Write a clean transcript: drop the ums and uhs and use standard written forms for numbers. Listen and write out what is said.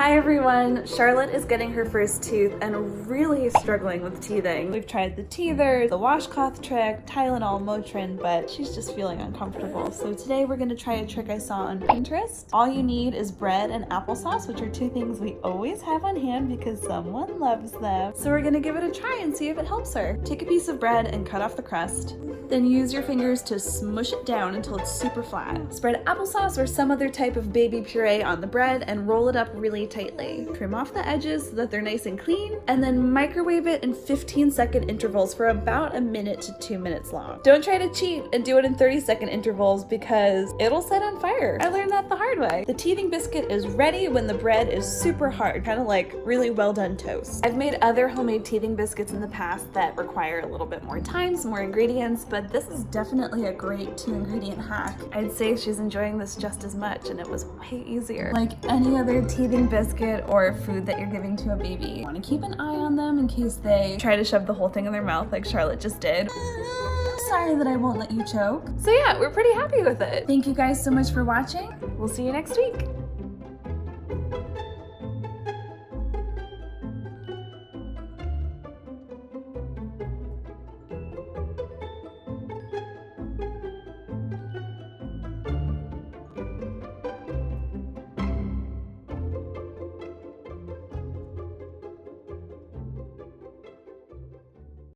Hi everyone, Charlotte is getting her first tooth and really struggling with teething. We've tried the teether, the washcloth trick, Tylenol, Motrin, but she's just feeling uncomfortable. So today we're gonna try a trick I saw on Pinterest. All you need is bread and applesauce, which are two things we always have on hand because someone loves them. So we're gonna give it a try and see if it helps her. Take a piece of bread and cut off the crust. Then use your fingers to smush it down until it's super flat. Spread applesauce or some other type of baby puree on the bread and roll it up really tightly. Trim off the edges so that they're nice and clean, and then microwave it in 15-second intervals for about a minute to 2 minutes long. Don't try to cheat and do it in 30-second intervals because it'll set on fire. I learned that the hard way. The teething biscuit is ready when the bread is super hard, kind of like really well done toast. I've made other homemade teething biscuits in the past that require a little bit more time, some more ingredients, but this is definitely a great 2-ingredient hack. I'd say she's enjoying this just as much, and it was way easier. Like any other teething biscuit or food that you're giving to a baby, you want to keep an eye on them in case they try to shove the whole thing in their mouth like Charlotte just did. I'm sorry that I won't let you choke. So yeah, we're pretty happy with it. Thank you guys so much for watching. We'll see you next week.